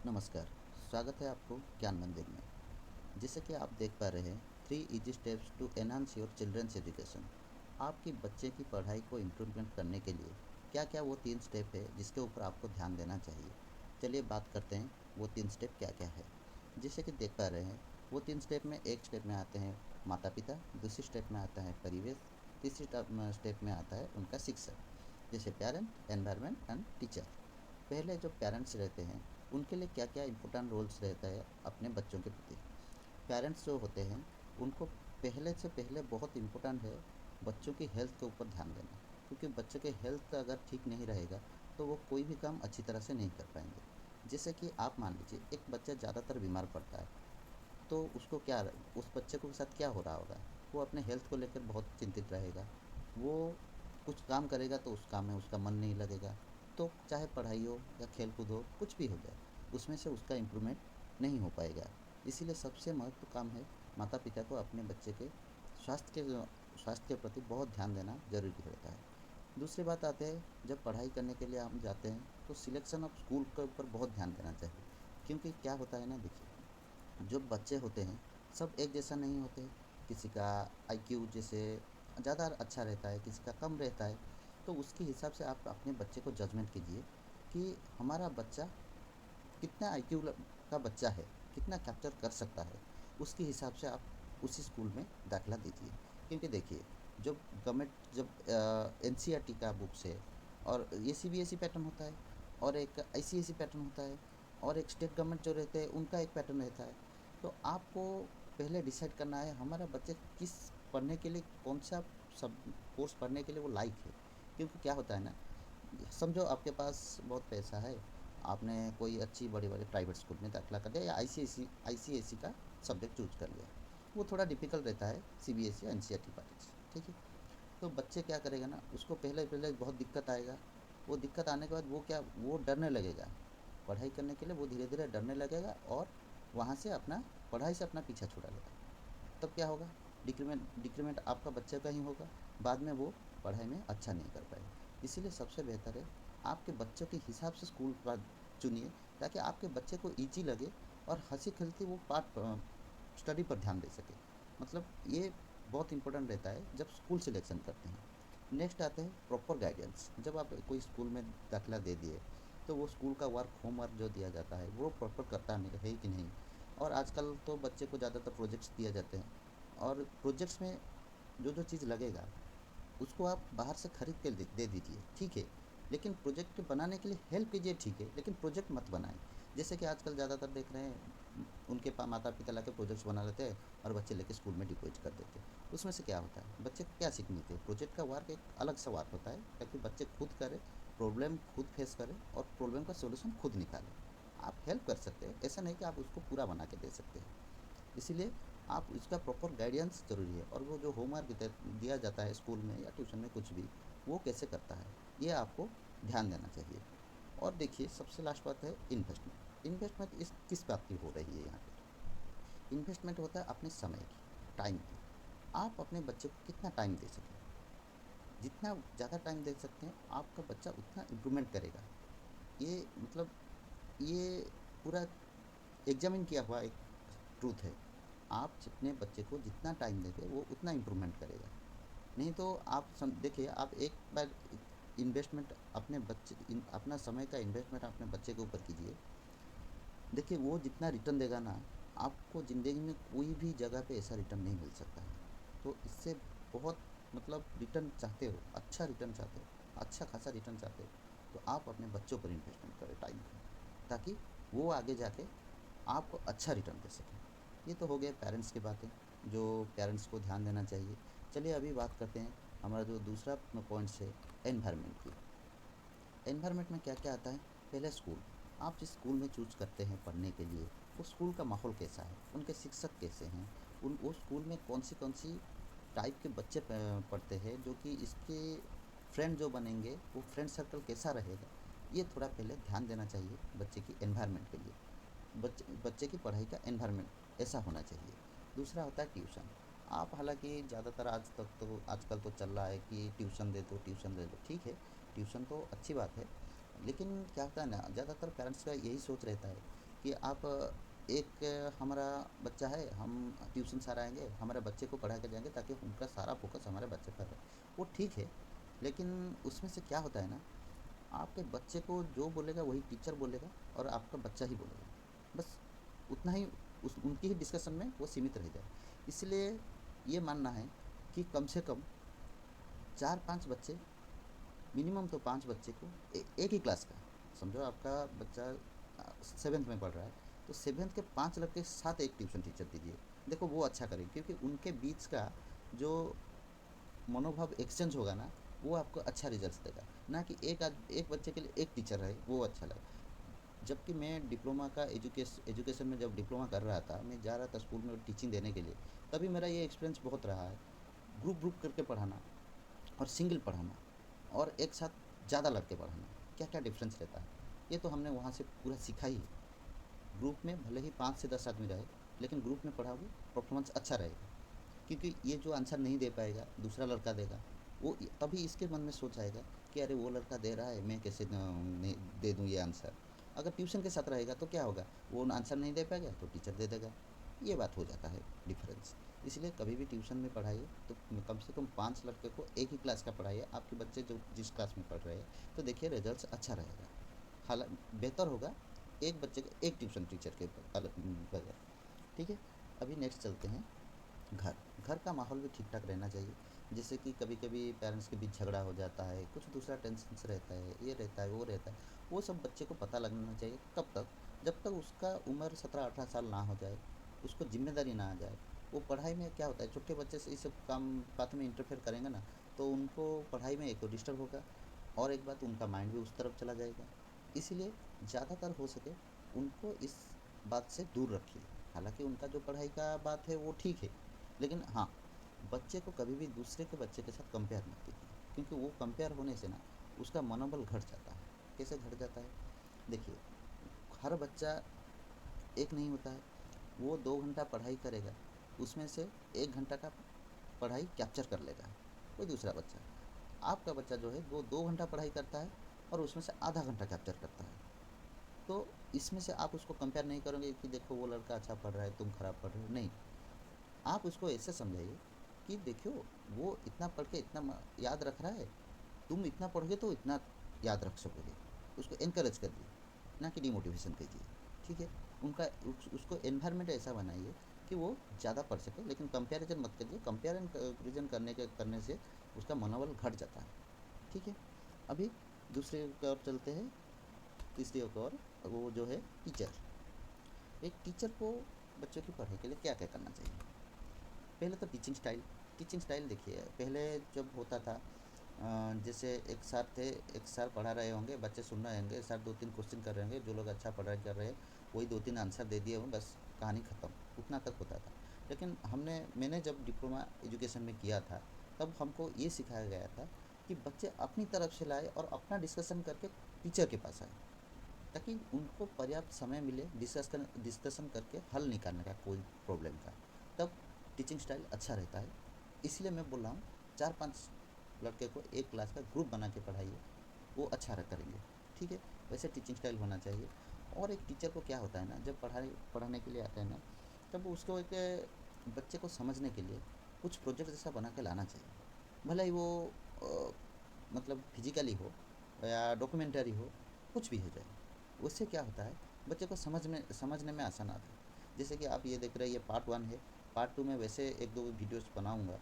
नमस्कार, स्वागत है आपको ज्ञान मंदिर में। जैसे कि आप देख पा रहे हैं, 3 easy steps to enhance your children's education. आपके बच्चे की पढ़ाई को इम्प्रूवमेंट करने के लिए क्या-क्या वो 3 स्टेप है जिसके ऊपर आपको ध्यान देना चाहिए। चलिए बात करते हैं वो 3 स्टेप क्या-क्या है। जैसे कि देख पा रहे हैं, वो 3 स्टेप में एक स्टेप में आते हैं माता-पिता, दूसरी स्टेप में आता है परिवेश, तीसरी स्टेप में आता है उनका शिक्षक, जैसे पेरेंट, एनवायरनमेंट एंड टीचर। पहले जो पेरेंट्स रहते हैं उनके लिए क्या क्या इम्पोर्टेंट रोल्स रहता है अपने बच्चों के प्रति। पेरेंट्स जो होते हैं उनको पहले से पहले बहुत इम्पोर्टेंट है बच्चों की हेल्थ के ऊपर ध्यान देना, क्योंकि बच्चों के हेल्थ अगर ठीक नहीं रहेगा तो वो कोई भी काम अच्छी तरह से नहीं कर पाएंगे। जैसे कि आप मान लीजिए एक बच्चा ज़्यादातर बीमार पड़ता है, तो उसको क्या, उस बच्चे को के साथ क्या हो रहा होगा, वो अपने हेल्थ को लेकर बहुत चिंतित रहेगा। वो कुछ काम करेगा तो उस काम में उसका मन नहीं लगेगा। तो चाहे पढ़ाई हो या खेल कूद हो, कुछ भी हो जाए, उसमें से उसका इम्प्रूवमेंट नहीं हो पाएगा। इसीलिए सबसे महत्व काम है माता पिता को अपने बच्चे के स्वास्थ्य के स्वास्थ्य के प्रति बहुत ध्यान देना ज़रूरी होता है। दूसरी बात आते हैं, जब पढ़ाई करने के लिए हम जाते हैं तो सिलेक्शन ऑफ स्कूल के ऊपर बहुत ध्यान देना चाहिए। क्योंकि क्या होता है ना, देखिए, जो बच्चे होते हैं सब एक जैसा नहीं होते। किसी का आईक्यू जैसे ज़्यादा अच्छा रहता है, किसी का कम रहता है। तो उसके हिसाब से आप अपने बच्चे को जजमेंट कीजिए कि हमारा बच्चा कितना आईक्यू का बच्चा है, कितना कैप्चर कर सकता है। उसके हिसाब से आप उसी स्कूल में दाखिला दीजिए। क्योंकि देखिए, जब गवर्नमेंट जब एनसीईआरटी का बुक्स है, और ये सीबीएसई पैटर्न होता है, और एक आईसीएसई पैटर्न होता है, और एक स्टेट गवर्नमेंट जो रहते हैं उनका एक पैटर्न रहता है। तो आपको पहले डिसाइड करना है हमारा बच्चे किस पढ़ने के लिए, कौन सा सब कोर्स पढ़ने के लिए वो लायक है। क्योंकि क्या होता है ना, समझो आपके पास बहुत पैसा है, आपने कोई अच्छी बड़ी बड़ी प्राइवेट स्कूल में दाखिला कर दिया या आईसीएसई का सब्जेक्ट चूज कर लिया। वो थोड़ा डिफिकल्ट रहता है CBSE N C R T pattern से, ठीक है। तो बच्चे क्या करेगा ना, उसको पहले पहले बहुत दिक्कत आएगा। वो दिक्कत आने के बाद वो डरने लगेगा। पढ़ाई करने के लिए वो धीरे धीरे डरने लगेगा, और वहाँ से अपना पढ़ाई से अपना पीछा छुड़ा लेगा। तब क्या होगा, डिक्रीमेंट डिक्रीमेंट आपका बच्चे का ही होगा। बाद में वो पढ़ाई में अच्छा नहीं कर पाएगा। इसीलिए सबसे बेहतर है आपके बच्चों के हिसाब से स्कूल का चुनिए, ताकि आपके बच्चे को ईजी लगे और हंसी खेलती वो पाठ स्टडी पर ध्यान दे सके। मतलब ये बहुत इंपॉर्टेंट रहता है जब स्कूल सिलेक्शन करते हैं। नेक्स्ट आते हैं प्रॉपर गाइडेंस। जब आप कोई स्कूल में दाखिला दे दिए, तो वो स्कूल का होमवर्क जो दिया जाता है वो प्रॉपर करता नहीं है कि नहीं। और आजकल तो बच्चे को ज़्यादातर प्रोजेक्ट्स दिए जाते हैं, और प्रोजेक्ट्स में जो जो चीज़ लगेगा उसको आप बाहर से खरीद के दे दीजिए, ठीक है। लेकिन प्रोजेक्ट बनाने के लिए हेल्प कीजिए, ठीक है, लेकिन प्रोजेक्ट मत बनाएं। जैसे कि आजकल ज़्यादातर देख रहे हैं, उनके माता पिता ला के प्रोजेक्ट्स बना लेते हैं और बच्चे लेके स्कूल में डिपॉजिट कर देते हैं। उसमें से क्या होता है, बच्चे को क्या सीख मिलती है। प्रोजेक्ट का वर्क एक अलग सा वर्क होता है, ताकि बच्चे खुद करें, प्रॉब्लम खुद फेस करें और प्रॉब्लम का सोल्यूशन खुद निकालें। आप हेल्प कर सकते हैं, ऐसा नहीं कि आप उसको पूरा बना के दे सकते हैं। इसीलिए आप इसका प्रॉपर गाइडेंस ज़रूरी है, और वो जो होमवर्क दिया जाता है स्कूल में या ट्यूशन में कुछ भी, वो कैसे करता है, ये आपको ध्यान देना चाहिए। और देखिए, सबसे लास्ट बात है इन्वेस्टमेंट। इन्वेस्टमेंट इस किस बात की हो रही है यहाँ पर। इन्वेस्टमेंट होता है अपने समय की, टाइम की। आप अपने बच्चे को कितना टाइम दे सकें, जितना ज़्यादा टाइम दे सकते हैं आपका बच्चा उतना इम्प्रूवमेंट करेगा। ये मतलब ये पूरा एग्जामिन किया हुआ एक ट्रूथ है। आप अपने बच्चे को जितना टाइम देंगे वो उतना इम्प्रूवमेंट करेगा। नहीं तो आप देखिए, आप एक बार इन्वेस्टमेंट अपने अपना समय का इन्वेस्टमेंट अपने बच्चे के ऊपर कीजिए। देखिए, वो जितना रिटर्न देगा ना, आपको ज़िंदगी में कोई भी जगह पे ऐसा रिटर्न नहीं मिल सकता है। तो इससे बहुत, मतलब रिटर्न चाहते हो, अच्छा रिटर्न चाहते हो, अच्छा खासा रिटर्न चाहते हो, तो आप अपने बच्चों पर इन्वेस्टमेंट करें टाइम का, ताकि वो आगे जाके आपको अच्छा रिटर्न दे सकें। ये तो हो गए पेरेंट्स की बातें, जो पेरेंट्स को ध्यान देना चाहिए। चलिए अभी बात करते हैं हमारा जो दूसरा पॉइंट्स है, एनवायरनमेंट की। एनवायरनमेंट में क्या क्या आता है। पहले स्कूल। आप जिस स्कूल में चूज करते हैं पढ़ने के लिए, वो स्कूल का माहौल कैसा है, उनके शिक्षक कैसे हैं, उन वो स्कूल में कौन सी टाइप के बच्चे पढ़ते हैं, जो कि इसके फ्रेंड जो बनेंगे वो फ्रेंड सर्कल कैसा रहेगा। ये थोड़ा पहले ध्यान देना चाहिए बच्चे की एनवायरनमेंट के लिए। बच्चे की पढ़ाई का एनवायरनमेंट ऐसा होना चाहिए। दूसरा होता है ट्यूशन। आप हालांकि ज़्यादातर आजकल तो चल रहा है कि ट्यूशन दे दो, ट्यूशन दे दो, ठीक है। ट्यूशन तो अच्छी बात है, लेकिन क्या होता है ना, ज़्यादातर पेरेंट्स का यही सोच रहता है कि आप हमारा बच्चा है, हम ट्यूशन सर आएँगे, हमारे बच्चे को पढ़ा के जाएँगे ताकि उनका सारा फ़ोकस हमारे बच्चे पर रहे। वो ठीक है, लेकिन उसमें से क्या होता है ना, आपके बच्चे को जो बोलेगा वही टीचर बोलेगा और आपका बच्चा ही बोलेगा। बस उतना ही, उस उनकी ही डिस्कशन में वो सीमित रह जाए। इसलिए ये मानना है कि कम से कम 4-5 बच्चे, मिनिमम तो 5 बच्चे को एक ही क्लास का, समझो आपका बच्चा 7th में पढ़ रहा है, तो 7th के 5 लड़के के साथ एक ट्यूशन टीचर दीजिए। देखो वो अच्छा करेंगे, क्योंकि उनके बीच का जो मनोभाव एक्सचेंज होगा ना, वो आपको अच्छा रिजल्ट देगा। ना कि एक बच्चे के लिए एक टीचर रहे, वो अच्छा लगे। जबकि मैं डिप्लोमा का एजुकेशन में जब डिप्लोमा कर रहा था, मैं जा रहा था स्कूल में टीचिंग देने के लिए, तभी मेरा ये एक्सपीरियंस बहुत रहा है। ग्रुप ग्रुप करके पढ़ाना और सिंगल पढ़ाना और एक साथ ज़्यादा लड़के पढ़ाना, क्या क्या डिफरेंस रहता है, ये तो हमने वहाँ से पूरा सीखा ही है। ग्रुप में भले ही 5 से 10 आदमी रहे, लेकिन ग्रुप में पढ़ाओगे परफॉर्मेंस अच्छा रहेगा। क्योंकि ये जो आंसर नहीं दे पाएगा दूसरा लड़का देगा, वो तभी इसके मन में सोच आएगा कि अरे वो लड़का दे रहा है, मैं कैसे नहीं दे दूँ ये आंसर। अगर ट्यूशन के साथ रहेगा तो क्या होगा, वो आंसर नहीं दे पाएगा तो टीचर दे देगा। ये बात हो जाता है डिफरेंस। इसलिए कभी भी ट्यूशन में पढ़ाइए तो कम से कम 5 लड़के को एक ही क्लास का पढ़ाइए, आपके बच्चे जो जिस क्लास में पढ़ रहे हैं, तो देखिए रिजल्ट अच्छा रहेगा। हालांकि बेहतर होगा एक बच्चे का एक ट्यूशन टीचर के बजाय। ठीक है, अभी नेक्स्ट चलते हैं। घर घर का माहौल भी ठीक ठाक रहना चाहिए। जैसे कि कभी कभी पेरेंट्स के बीच झगड़ा हो जाता है, कुछ दूसरा टेंशन रहता है, ये रहता है वो रहता है, वो सब बच्चे को पता लगना चाहिए। कब तक, जब तक उसका उम्र 17-18 साल ना हो जाए, उसको जिम्मेदारी ना आ जाए। वो पढ़ाई में क्या होता है, छोटे बच्चे से ये सब काम बात में इंटरफेयर करेंगे ना, तो उनको पढ़ाई में एक तो डिस्टर्ब होगा, और एक बात उनका माइंड भी उस तरफ चला जाएगा। इसीलिए ज़्यादातर हो सके उनको इस बात से दूर रखिए। हालांकि उनका जो पढ़ाई का बात है वो ठीक है, लेकिन हाँ, बच्चे को कभी भी दूसरे के बच्चे के साथ कंपेयर मत कीजिए, क्योंकि वो कंपेयर होने से ना उसका मनोबल घट जाता है। कैसे घट जाता है, देखिए, हर बच्चा एक नहीं होता है। वो 2 घंटा पढ़ाई करेगा, उसमें से 1 घंटा का पढ़ाई कैप्चर कर लेगा कोई दूसरा बच्चा। आपका बच्चा जो है वो 2 घंटा पढ़ाई करता है और उसमें से आधा घंटा कैप्चर करता है। तो इसमें से आप उसको कंपेयर नहीं करोगे कि देखो वो लड़का अच्छा पढ़ रहा है, तुम खराब पढ़ रहे हो, नहीं। आप उसको ऐसे समझाइए कि देखो, वो इतना पढ़ के इतना याद रख रहा है, तुम इतना पढ़ोगे तो इतना याद रख सकोगे। उसको एनकरेज करिए, ना कि डिमोटिवेशन कीजिए। ठीक है, उसको एनवायरनमेंट ऐसा बनाइए कि वो ज़्यादा पढ़ सके, लेकिन कंपैरिजन मत करिए। कंपैरिजन करने से उसका मनोबल घट जाता है। ठीक है, अभी दूसरे की ओर चलते हैं, तीसरी ओर, वो जो है टीचर। एक टीचर को बच्चों की पढ़ाई के लिए क्या क्या करना चाहिए। पहले तो टीचिंग स्टाइल देखिए, पहले जब होता था, जैसे एक सर थे, एक सर पढ़ा रहे होंगे, बच्चे सुन रहे होंगे, सर 2-3 क्वेश्चन कर रहे होंगे, जो लोग अच्छा पढ़ाई कर रहे हैं वही 2-3 आंसर दे दिए होंगे, बस कहानी ख़त्म। उतना तक होता था। लेकिन मैंने जब डिप्लोमा एजुकेशन में किया था, तब हमको ये सिखाया गया था कि बच्चे अपनी तरफ से लाए और अपना डिस्कशन करके टीचर के पास आए, ताकि उनको पर्याप्त समय मिले डिस्कशन करके हल निकालने का कोई प्रॉब्लम का। तब टीचिंग स्टाइल अच्छा रहता है। इसलिए मैं बोल रहा हूँ, 4-5 लड़के को एक क्लास का ग्रुप बना के पढ़ाइए, वो अच्छा करेंगे। ठीक है, वैसे टीचिंग स्टाइल होना चाहिए। और एक टीचर को क्या होता है ना, जब पढ़ाने के लिए आता है ना, तब उसको एक बच्चे को समझने के लिए कुछ प्रोजेक्ट जैसा बना के लाना चाहिए। भले ही वो अ, मतलब फिजिकली हो या डॉक्यूमेंट्री हो, कुछ भी हो जाए। उससे क्या होता है, बच्चे को समझने में आसान आता है। जैसे कि आप ये देख रहे हैं, ये पार्ट 1 है। पार्ट 2 में वैसे 1-2 वीडियोस बनाऊंगा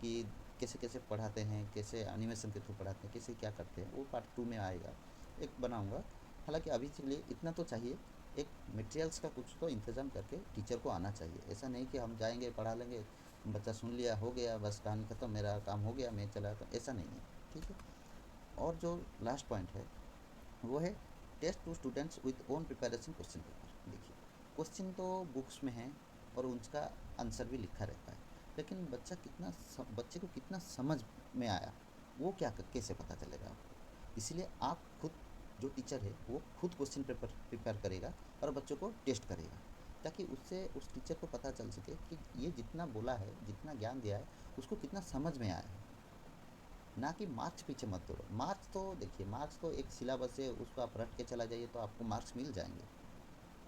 कि कैसे कैसे पढ़ाते हैं, कैसे एनिमेशन के थ्रू पढ़ाते हैं, कैसे क्या करते हैं, वो पार्ट 2 में आएगा, एक बनाऊंगा। हालांकि अभी के लिए इतना तो चाहिए, एक मटेरियल्स का कुछ तो इंतज़ाम करके टीचर को आना चाहिए। ऐसा नहीं कि हम जाएंगे पढ़ा लेंगे, बच्चा सुन लिया हो गया, बस कहानी ख़त्म, मेरा काम हो गया, मैं चला, तो ऐसा नहीं है। ठीक है, और जो लास्ट पॉइंट है वो है test to students with own preparation question paper. देखिए, क्वेश्चन तो बुक्स में है और उसका आंसर भी लिखा रहता है, लेकिन बच्चे को कितना समझ में आया, वो कैसे पता चलेगा आपको। इसलिए आप खुद, जो टीचर है वो खुद क्वेश्चन पेपर प्रिपेयर करेगा और बच्चों को टेस्ट करेगा, ताकि उससे उस टीचर को पता चल सके कि ये जितना बोला है, जितना ज्ञान दिया है, उसको कितना समझ में आया है। ना कि मार्क्स पीछे मत दौड़ो। मार्क्स तो देखिए, मार्क्स तो एक सिलेबस है, उसको आप रट के चला जाइए तो आपको मार्क्स मिल जाएंगे।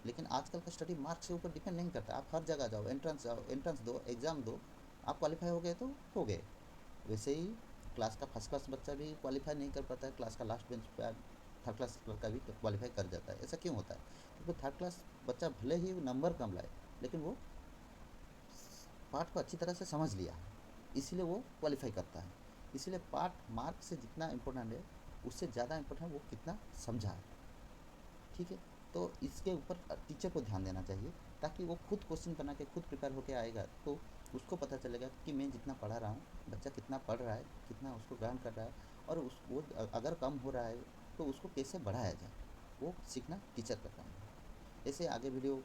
लेकिन आजकल का स्टडी मार्क्स के ऊपर डिपेंड नहीं करता। आप हर जगह जाओ, एंट्रेंस दो, एग्ज़ाम दो, आप क्वालिफाई हो गए तो हो गए। वैसे ही क्लास का फर्स्ट क्लास बच्चा भी क्वालिफाई नहीं कर पाता है, क्लास का लास्ट बेंच पे थर्ड क्लास लड़का भी क्वालिफाई कर जाता है। ऐसा क्यों होता है? क्योंकि थर्ड क्लास बच्चा भले ही नंबर कम लाए, लेकिन वो पाठ को अच्छी तरह से समझ लिया है, इसीलिए वो क्वालिफाई करता है। इसीलिए पाठ मार्क से जितना इम्पोर्टेंट है, उससे ज़्यादा इम्पोर्टेंट वो कितना समझा है। ठीक है? तो इसके ऊपर टीचर को ध्यान देना चाहिए, ताकि वो खुद क्वेश्चन बना के खुद प्रिपेयर होके आएगा, तो उसको पता चलेगा कि मैं जितना पढ़ा रहा हूँ, बच्चा कितना पढ़ रहा है, कितना उसको ग्रहण कर रहा है, और उस वो अगर कम हो रहा है तो उसको कैसे बढ़ाया जाए, वो सीखना टीचर का काम है। ऐसे आगे वीडियो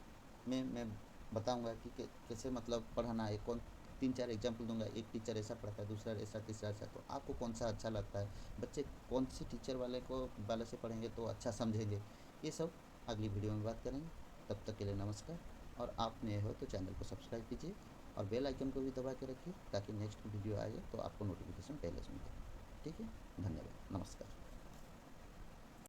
में मैं बताऊंगा कि कैसे मतलब पढ़ाना है। कौन 3-4 एग्जाम्पल दूंगा, एक टीचर ऐसा पढ़ाता है, दूसरा ऐसा, तीसरा ऐसा, तो आपको कौन सा अच्छा लगता है, बच्चे कौन सी टीचर वाले से पढ़ेंगे तो अच्छा समझेंगे, ये सब अगली वीडियो में बात करेंगे। तब तक के लिए नमस्कार। और आप नए हो तो चैनल को सब्सक्राइब कीजिए और बेल आइकन को भी दबा के रखिए, ताकि नेक्स्ट वीडियो आए तो आपको नोटिफिकेशन पहले से मिले। ठीक है? धन्यवाद, नमस्कार।